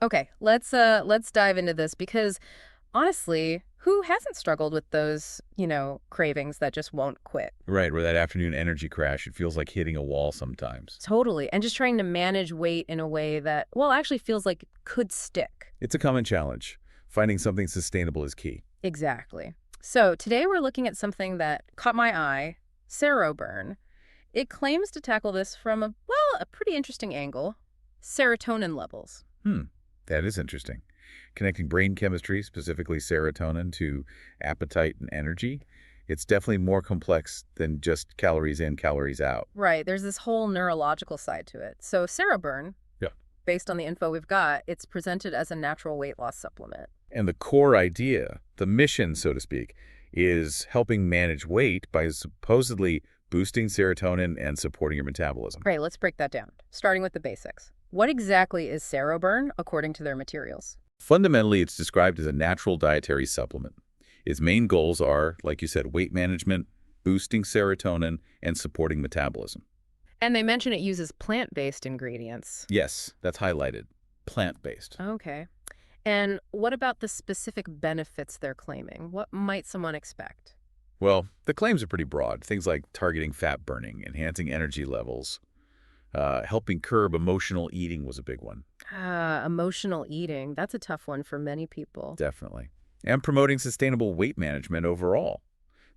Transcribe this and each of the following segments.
Okay, let's dive into this because honestly, who hasn't struggled with those, cravings that just won't quit? Right, or that afternoon energy crash, it feels like hitting a wall sometimes. Totally. And just trying to manage weight in a way that, well, actually feels like it could stick. It's a common challenge. Finding something sustainable is key. Exactly. So today we're looking at something that caught my eye, SeroBurn. It claims to tackle this from a pretty interesting angle, serotonin levels. Hmm, that is interesting. Connecting brain chemistry, specifically serotonin, to appetite and energy, it's definitely more complex than just calories in, calories out. Right, there's this whole neurological side to it. So SeroBurn, Yeah. based on the info we've got, it's presented as a natural weight loss supplement. And the core idea, the mission, so to speak, is helping manage weight by supposedly boosting serotonin and supporting your metabolism. Great, let's break that down, starting with the basics. What exactly is SeroBurn according to their materials? Fundamentally, it's described as a natural dietary supplement. Its main goals are, like you said, weight management, boosting serotonin, and supporting metabolism. And they mention it uses plant-based ingredients. Yes, that's highlighted. Plant-based. Okay. And what about the specific benefits they're claiming? What might someone expect? Well, the claims are pretty broad. Things like targeting fat burning, enhancing energy levels, helping curb emotional eating was a big one. Emotional eating. That's a tough one for many people. Definitely. And promoting sustainable weight management overall.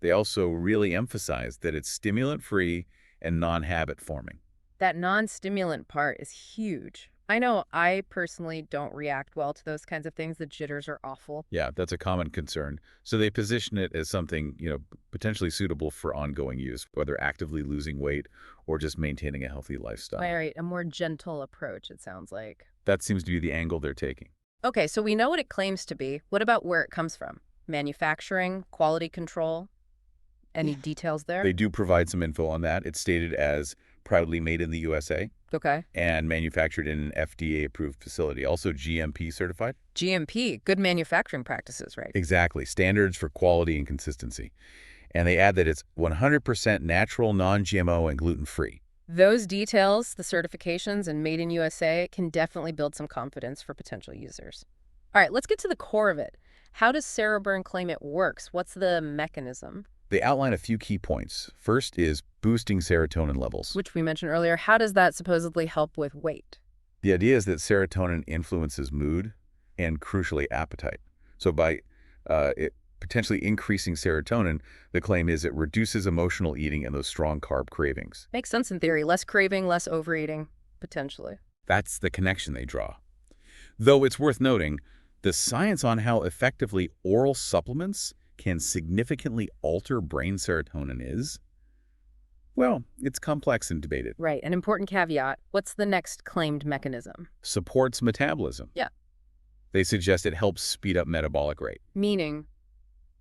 They also really emphasize that it's stimulant-free and non-habit forming. That non-stimulant part is huge. I know I personally don't react well to those kinds of things. The jitters are awful. Yeah, that's a common concern. So they position it as something, potentially suitable for ongoing use, whether actively losing weight or just maintaining a healthy lifestyle. All right, a more gentle approach, it sounds like. That seems to be the angle they're taking. Okay, so we know what it claims to be. What about where it comes from? Manufacturing, quality control? Any details there? They do provide some info on that. It's stated as proudly made in the USA Okay. and manufactured in an FDA-approved facility, also GMP certified. GMP, good manufacturing practices, right? Exactly, standards for quality and consistency. And they add that it's 100% natural, non-GMO, and gluten-free. Those details, the certifications, and made in USA can definitely build some confidence for potential users. All right, let's get to the core of it. How does SeroBurn claim it works? What's the mechanism? They outline a few key points. First is boosting serotonin levels. Which we mentioned earlier. How does that supposedly help with weight? The idea is that serotonin influences mood and, crucially, appetite. So by it potentially increasing serotonin, the claim is it reduces emotional eating and those strong carb cravings. Makes sense in theory. Less craving, less overeating, potentially. That's the connection they draw. Though it's worth noting, the science on how effectively oral supplements can significantly alter brain serotonin is, well, it's complex and debated. Right. An important caveat. What's the next claimed mechanism? Supports metabolism. Yeah. They suggest it helps speed up metabolic rate. Meaning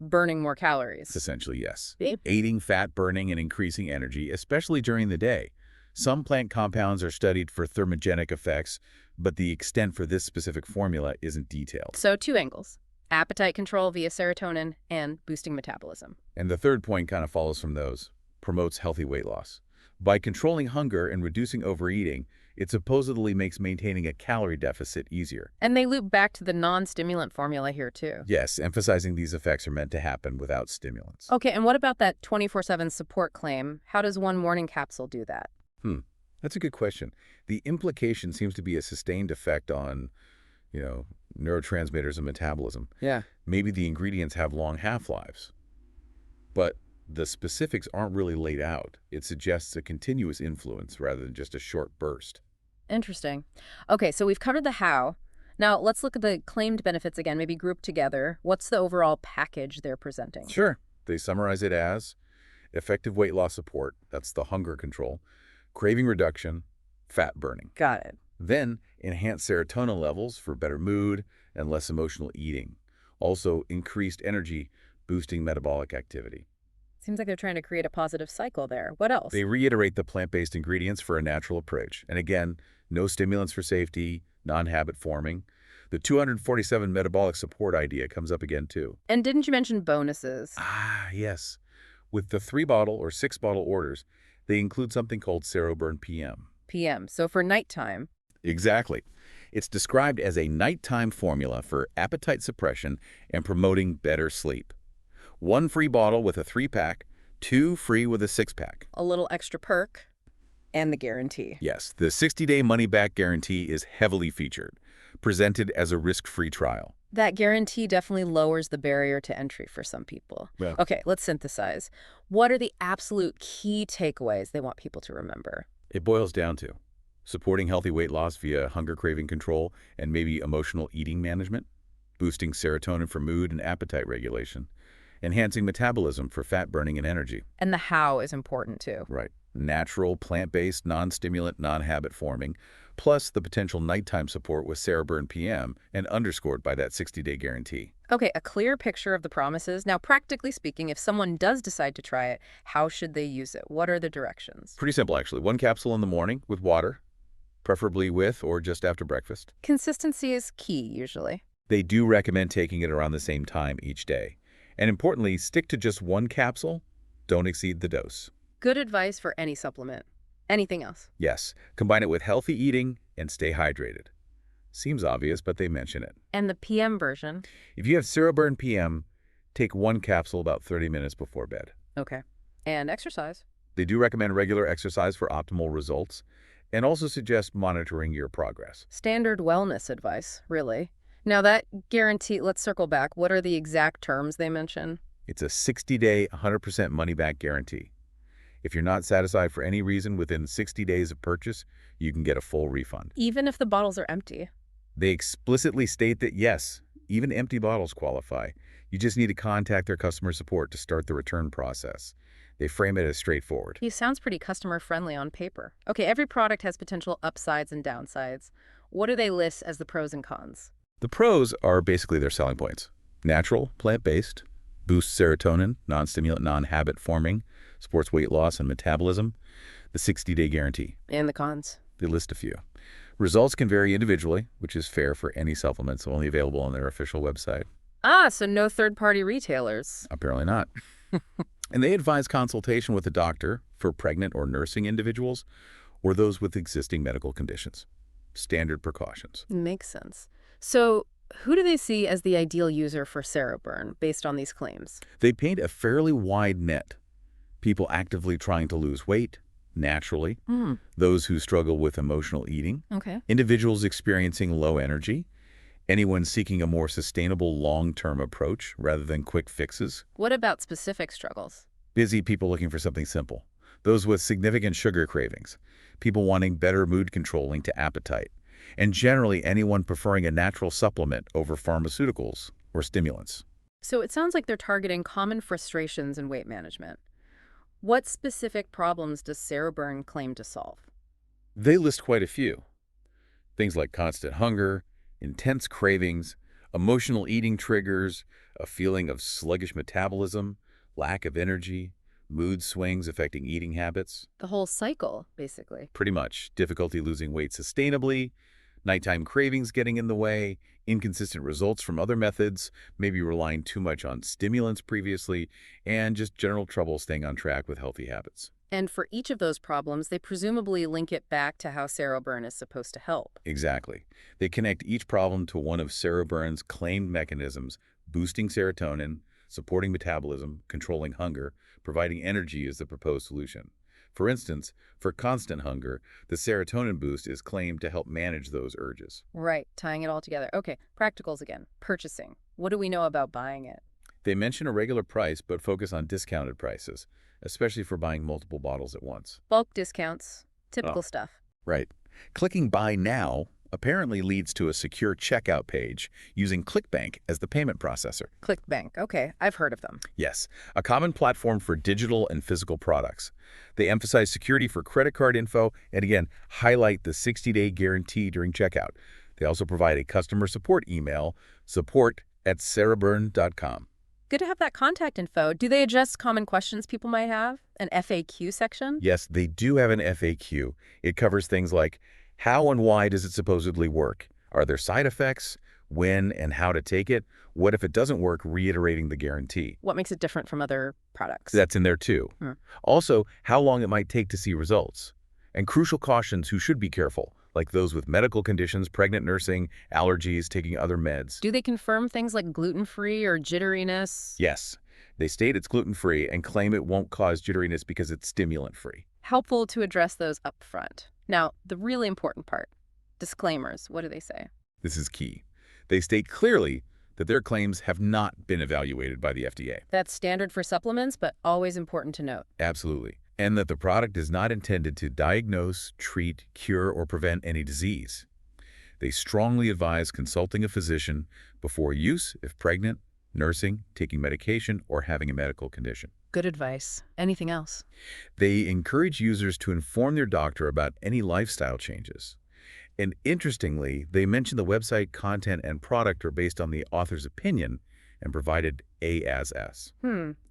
burning more calories. Essentially, yes. Beep. Aiding fat burning and increasing energy, especially during the day. Some plant compounds are studied for thermogenic effects, but the extent for this specific formula isn't detailed. So two angles. Appetite control via serotonin and boosting metabolism. And the third point kind of follows from those. Promotes healthy weight loss. By controlling hunger and reducing overeating, it supposedly makes maintaining a calorie deficit easier. And they loop back to the non-stimulant formula here too. Yes, emphasizing these effects are meant to happen without stimulants. Okay, and what about that 24/7 support claim? How does one morning capsule do that? That's a good question. The implication seems to be a sustained effect on, neurotransmitters and metabolism. Yeah. Maybe the ingredients have long half-lives. But the specifics aren't really laid out. It suggests a continuous influence rather than just a short burst. Interesting. Okay, so we've covered the how. Now let's look at the claimed benefits again, maybe grouped together. What's the overall package they're presenting? Sure. They summarize it as effective weight loss support, that's the hunger control, craving reduction, fat burning. Got it. Then enhanced serotonin levels for better mood and less emotional eating. Also increased energy, boosting metabolic activity. Seems like they're trying to create a positive cycle there. What else? They reiterate the plant-based ingredients for a natural approach. And again, no stimulants for safety, non-habit forming. The 247 metabolic support idea comes up again too. And didn't you mention bonuses? Ah, yes. With the 3-bottle or 6-bottle orders, they include something called SeroBurn PM. PM. So for nighttime. Exactly. It's described as a nighttime formula for appetite suppression and promoting better sleep. One free bottle with a 3-pack, two free with a 6-pack. A little extra perk and the guarantee. Yes, the 60-day money-back guarantee is heavily featured, presented as a risk-free trial. That guarantee definitely lowers the barrier to entry for some people. Yeah. Okay, let's synthesize. What are the absolute key takeaways they want people to remember? It boils down to supporting healthy weight loss via hunger craving control and maybe emotional eating management, boosting serotonin for mood and appetite regulation, enhancing metabolism for fat burning and energy. And the how is important too. Right. Natural, plant-based, non-stimulant, non-habit forming, plus the potential nighttime support with SeroBurn PM and underscored by that 60-day guarantee. Okay, a clear picture of the promises. Now, practically speaking, if someone does decide to try it, how should they use it? What are the directions? Pretty simple, actually. One capsule in the morning with water, preferably with or just after breakfast. Consistency is key, usually. They do recommend taking it around the same time each day. And importantly, stick to just one capsule. Don't exceed the dose. Good advice for any supplement. Anything else? Yes, combine it with healthy eating and stay hydrated. Seems obvious, but they mention it. And the PM version? If you have SeroBurn PM, take one capsule about 30 minutes before bed. Okay. And exercise? They do recommend regular exercise for optimal results and also suggest monitoring your progress. Standard wellness advice, really. Now that guarantee, let's circle back. What are the exact terms they mention? It's a 60-day, 100% money-back guarantee. If you're not satisfied for any reason within 60 days of purchase, you can get a full refund. Even if the bottles are empty? They explicitly state that yes, even empty bottles qualify. You just need to contact their customer support to start the return process. They frame it as straightforward. He sounds pretty customer-friendly on paper. Okay, every product has potential upsides and downsides. What do they list as the pros and cons? The pros are basically their selling points. Natural, plant-based, boosts serotonin, non-stimulant, non-habit forming, supports weight loss and metabolism, the 60-day guarantee. And the cons? They list a few. Results can vary individually, which is fair for any supplements, only available on their official website. Ah, so no third-party retailers. Apparently not. And they advise consultation with a doctor for pregnant or nursing individuals or those with existing medical conditions. Standard precautions. Makes sense. So who do they see as the ideal user for SeroBurn based on these claims? They paint a fairly wide net. People actively trying to lose weight, naturally, those who struggle with emotional eating, Okay. individuals experiencing low energy, anyone seeking a more sustainable long-term approach rather than quick fixes, What about specific struggles? busy people looking for something simple, those with significant sugar cravings, people wanting better mood controlling to appetite, and generally anyone preferring a natural supplement over pharmaceuticals or stimulants. So it sounds like they're targeting common frustrations in weight management. What specific problems does SeroBurn claim to solve? They list quite a few. Things like constant hunger, intense cravings, emotional eating triggers, a feeling of sluggish metabolism, lack of energy, mood swings affecting eating habits. The whole cycle, basically. Pretty much. Difficulty losing weight sustainably, nighttime cravings getting in the way, inconsistent results from other methods, maybe relying too much on stimulants previously, and just general trouble staying on track with healthy habits. And for each of those problems, they presumably link it back to how SeroBurn is supposed to help. Exactly. They connect each problem to one of SeroBurn's claimed mechanisms, boosting serotonin, supporting metabolism, controlling hunger, providing energy is the proposed solution. For instance, for constant hunger, the serotonin boost is claimed to help manage those urges. Right, tying it all together. Okay, practicals again. Purchasing. What do we know about buying it? They mention a regular price but focus on discounted prices, especially for buying multiple bottles at once. Bulk discounts. Typical Oh. stuff. Right. Clicking Buy Now apparently leads to a secure checkout page using ClickBank as the payment processor. ClickBank. Okay, I've heard of them. Yes, a common platform for digital and physical products. They emphasize security for credit card info and, again, highlight the 60-day guarantee during checkout. They also provide a customer support email, support@seroburn.com. Good to have that contact info. Do they address common questions people might have? An FAQ section? Yes, they do have an FAQ. It covers things like, how and why does it supposedly work? Are there side effects? When and how to take it? What if it doesn't work? Reiterating the guarantee. What makes it different from other products? That's in there too. Hmm. Also, how long it might take to see results. And crucial cautions who should be careful, like those with medical conditions, pregnant nursing, allergies, taking other meds. Do they confirm things like gluten-free or jitteriness? Yes, they state it's gluten-free and claim it won't cause jitteriness because it's stimulant-free. Helpful to address those up front. Now, the really important part, disclaimers. What do they say? This is key. They state clearly that their claims have not been evaluated by the FDA. That's standard for supplements, but always important to note. Absolutely. And that the product is not intended to diagnose, treat, cure, or prevent any disease. They strongly advise consulting a physician before use if pregnant, nursing, taking medication, or having a medical condition. Good advice. Anything else? They encourage users to inform their doctor about any lifestyle changes. And interestingly, they mention the website content and product are based on the author's opinion and provided A as S.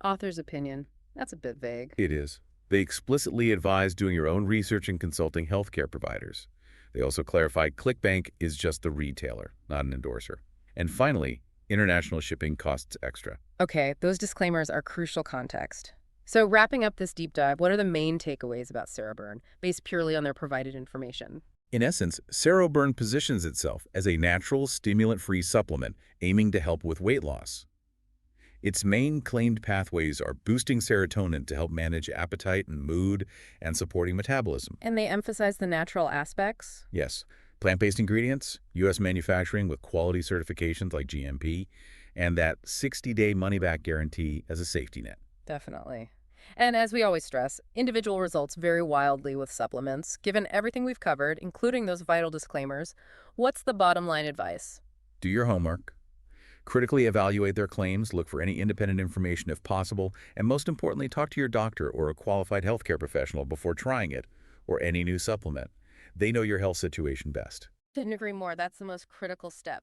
Author's opinion. That's a bit vague. It is. They explicitly advise doing your own research and consulting healthcare providers. They also clarify ClickBank is just the retailer, not an endorser. And finally, international shipping costs extra. Okay, those disclaimers are crucial context. So wrapping up this deep dive, what are the main takeaways about SeroBurn, based purely on their provided information? In essence, SeroBurn positions itself as a natural, stimulant-free supplement aiming to help with weight loss. Its main claimed pathways are boosting serotonin to help manage appetite and mood and supporting metabolism. And they emphasize the natural aspects? Yes, plant-based ingredients, U.S. manufacturing with quality certifications like GMP, and that 60-day money-back guarantee as a safety net. Definitely. And as we always stress, individual results vary wildly with supplements. Given everything we've covered, including those vital disclaimers, what's the bottom line advice? Do your homework. Critically evaluate their claims, look for any independent information if possible, and most importantly, talk to your doctor or a qualified healthcare professional before trying it or any new supplement. They know your health situation best. Couldn't agree more. That's the most critical step.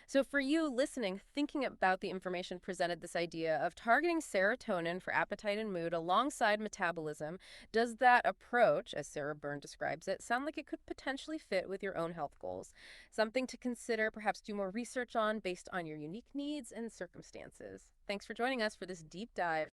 So for you listening, thinking about the information presented, this idea of targeting serotonin for appetite and mood alongside metabolism, does that approach, as Sarah Byrne describes it, sound like it could potentially fit with your own health goals? Something to consider, perhaps do more research on based on your unique needs and circumstances. Thanks for joining us for this deep dive.